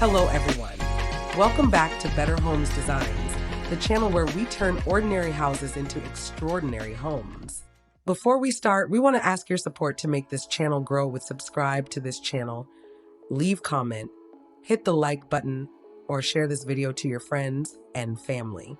Hello everyone. Welcome back to Better Homes Designs, the channel where we turn ordinary houses into extraordinary homes. Before we start, we want to ask your support to make this channel grow with subscribe to this channel, leave comment, hit the like button, or share this video to your friends and family.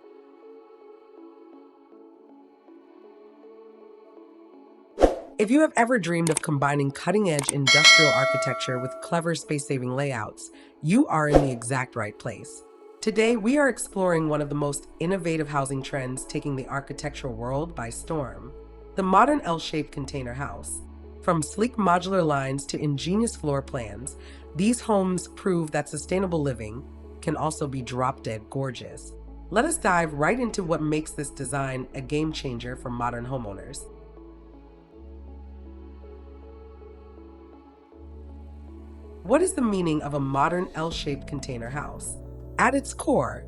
If you have ever dreamed of combining cutting-edge industrial architecture with clever space-saving layouts, you are in the exact right place. Today, we are exploring one of the most innovative housing trends taking the architectural world by storm: the modern L-shaped container house. From sleek modular lines to ingenious floor plans, these homes prove that sustainable living can also be drop-dead gorgeous. Let us dive right into what makes this design a game-changer for modern homeowners. What is the meaning of a modern L-shaped container house? At its core,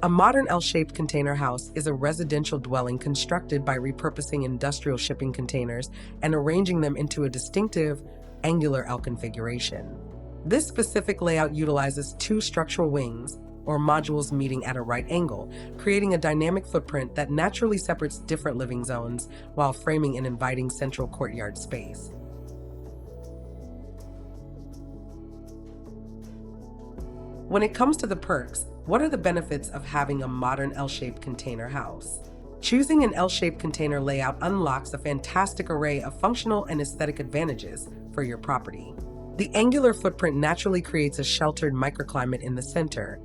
a modern L-shaped container house is a residential dwelling constructed by repurposing industrial shipping containers and arranging them into a distinctive, angular L configuration. This specific layout utilizes two structural wings, or modules meeting at a right angle, creating a dynamic footprint that naturally separates different living zones while framing an inviting central courtyard space. When it comes to the perks, what are the benefits of having a modern L-shaped container house? Choosing an L-shaped container layout unlocks a fantastic array of functional and aesthetic advantages for your property. The angular footprint naturally creates a sheltered microclimate in the center,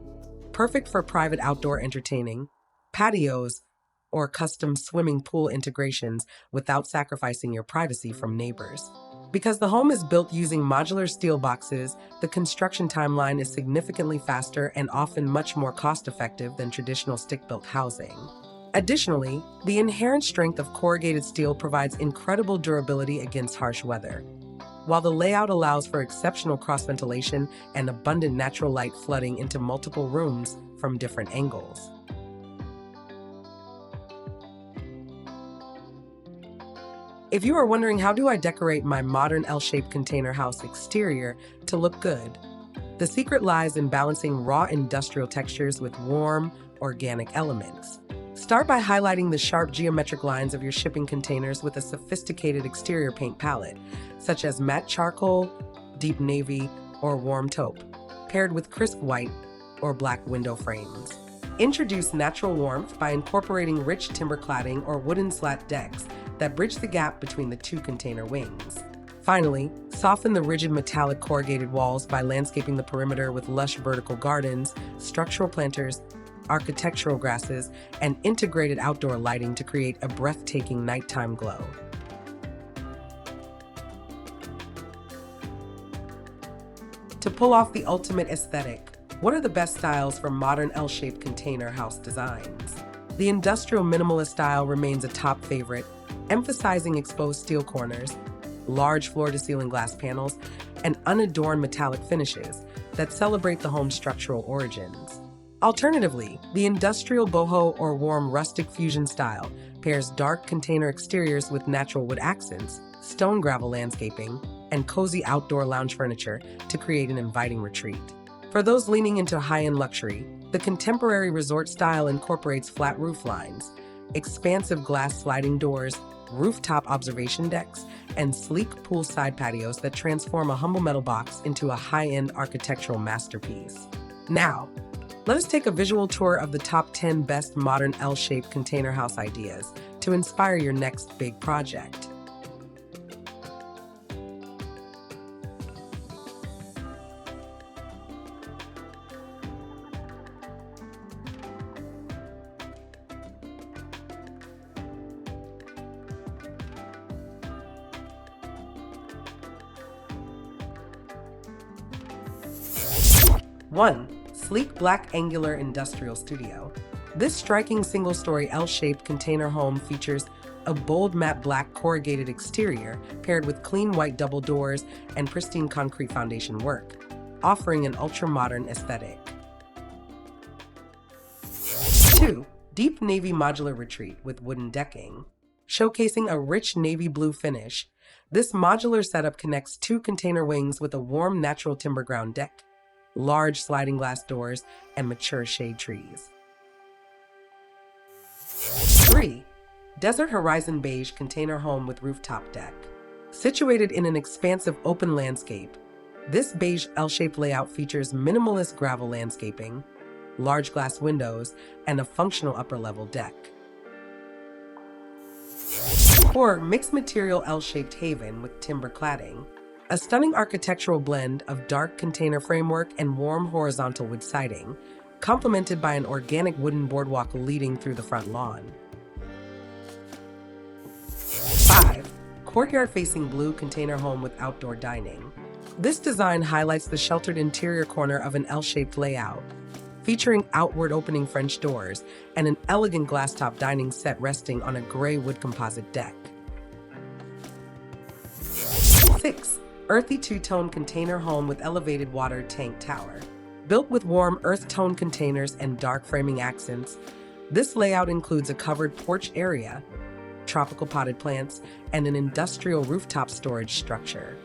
perfect for private outdoor entertaining, patios, or custom swimming pool integrations without sacrificing your privacy from neighbors. Because the home is built using modular steel boxes, the construction timeline is significantly faster and often much more cost-effective than traditional stick-built housing. Additionally, the inherent strength of corrugated steel provides incredible durability against harsh weather, while the layout allows for exceptional cross-ventilation and abundant natural light flooding into multiple rooms from different angles. If you are wondering, how do I decorate my modern L-shaped container house exterior to look good? The secret lies in balancing raw industrial textures with warm, organic elements. Start by highlighting the sharp geometric lines of your shipping containers with a sophisticated exterior paint palette, such as matte charcoal, deep navy, or warm taupe, paired with crisp white or black window frames. Introduce natural warmth by incorporating rich timber cladding or wooden slat decks that bridge the gap between the two container wings. Finally, soften the rigid metallic corrugated walls by landscaping the perimeter with lush vertical gardens, structural planters, architectural grasses, and integrated outdoor lighting to create a breathtaking nighttime glow. To pull off the ultimate aesthetic, what are the best styles for modern L-shaped container house designs? The industrial minimalist style remains a top favorite, emphasizing exposed steel corners, large floor-to-ceiling glass panels, and unadorned metallic finishes that celebrate the home's structural origins. Alternatively, the industrial boho or warm rustic fusion style pairs dark container exteriors with natural wood accents, stone gravel landscaping, and cozy outdoor lounge furniture to create an inviting retreat. For those leaning into high-end luxury, the contemporary resort style incorporates flat roof lines, expansive glass sliding doors, rooftop observation decks, and sleek poolside patios that transform a humble metal box into a high-end architectural masterpiece. Now, let us take a visual tour of the top 10 best modern L-shaped container house ideas to inspire your next big project. One, sleek black angular industrial studio. This striking single-story L-shaped container home features a bold matte black corrugated exterior paired with clean white double doors and pristine concrete foundation work, offering an ultra-modern aesthetic. 2, deep navy modular retreat with wooden decking. Showcasing a rich navy blue finish, this modular setup connects two container wings with a warm natural timber ground deck, large sliding glass doors, and mature shade trees. 3. Desert Horizon Beige Container Home with Rooftop Deck. Situated in an expansive open landscape, this beige L-shaped layout features minimalist gravel landscaping, large glass windows, and a functional upper-level deck. 4. Mixed Material L-shaped Haven with Timber Cladding. A stunning architectural blend of dark container framework and warm horizontal wood siding, complemented by an organic wooden boardwalk leading through the front lawn. 5. Courtyard Facing Blue Container Home with Outdoor Dining. This design highlights the sheltered interior corner of an L-shaped layout, featuring outward opening French doors and an elegant glass-top dining set resting on a gray wood composite deck. 6. Earthy two-tone container home with elevated water tank tower. Built with warm earth tone containers and dark framing accents, this layout includes a covered porch area, tropical potted plants, and an industrial rooftop storage structure.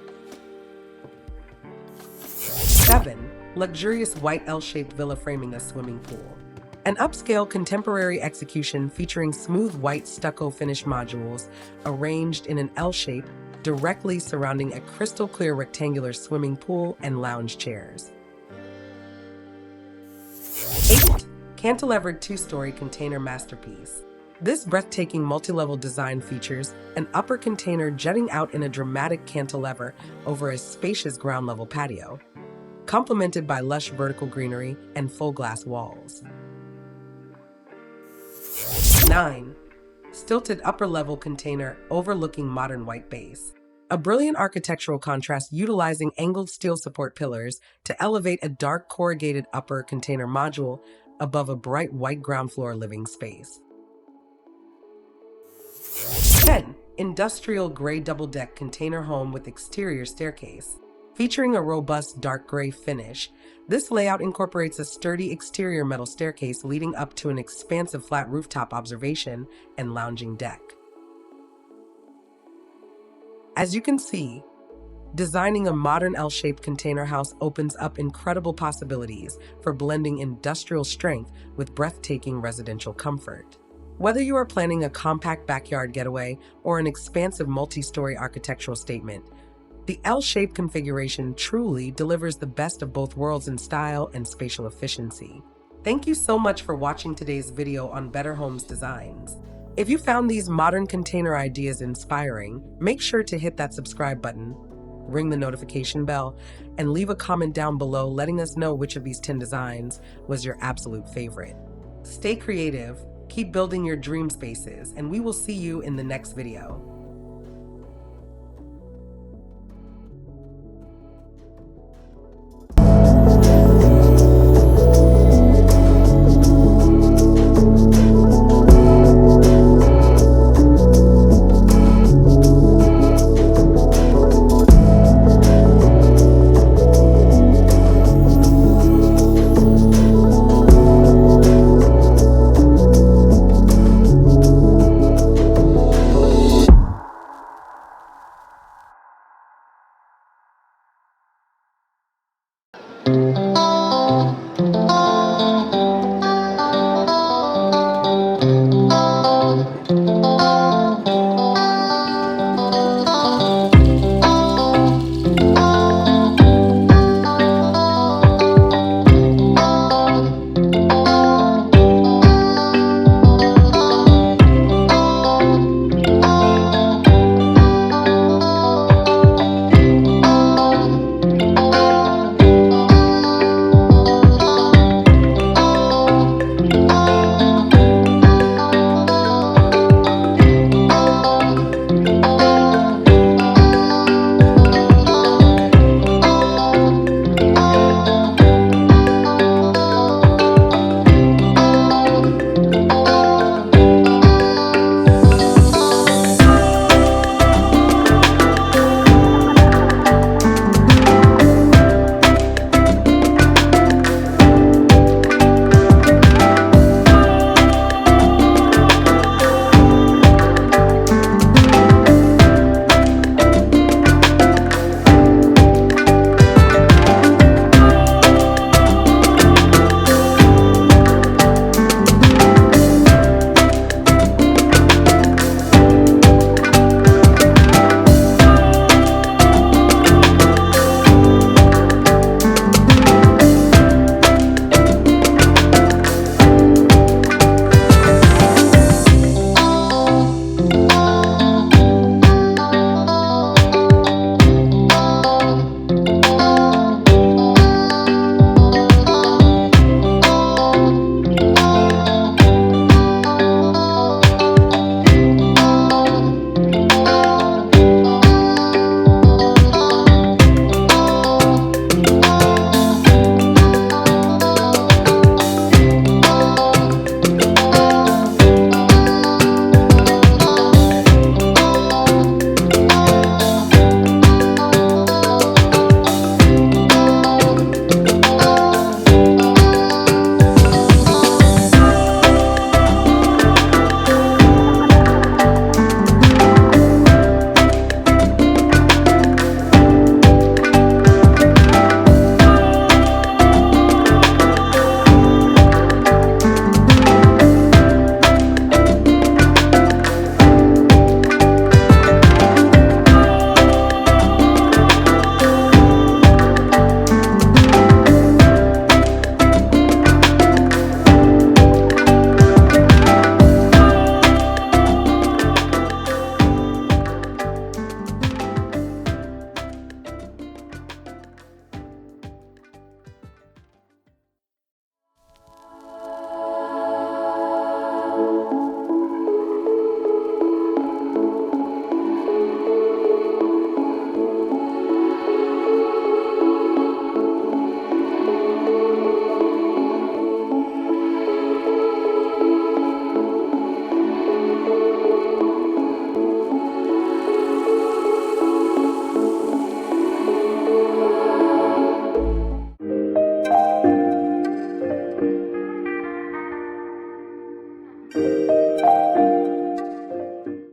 7. Luxurious white L-shaped villa framing a swimming pool. An upscale contemporary execution featuring smooth white stucco finish modules arranged in an L shape directly surrounding a crystal clear rectangular swimming pool and lounge chairs. 8. Cantilevered two-story container masterpiece. This breathtaking multi-level design features an upper container jutting out in a dramatic cantilever over a spacious ground-level patio, complemented by lush vertical greenery and full glass walls. 9. Stilted upper-level container overlooking modern white base. A brilliant architectural contrast utilizing angled steel support pillars to elevate a dark corrugated upper container module above a bright white ground floor living space. 10. Industrial gray double-deck container home with exterior staircase. Featuring a robust dark gray finish, this layout incorporates a sturdy exterior metal staircase leading up to an expansive flat rooftop observation and lounging deck. As you can see, designing a modern L-shaped container house opens up incredible possibilities for blending industrial strength with breathtaking residential comfort. Whether you are planning a compact backyard getaway or an expansive multi-story architectural statement, the L-shaped configuration truly delivers the best of both worlds in style and spatial efficiency. Thank you so much for watching today's video on Better Homes Designs. If you found these modern container ideas inspiring, make sure to hit that subscribe button, ring the notification bell, and leave a comment down below letting us know which of these 10 designs was your absolute favorite. Stay creative, keep building your dream spaces, and we will see you in the next video.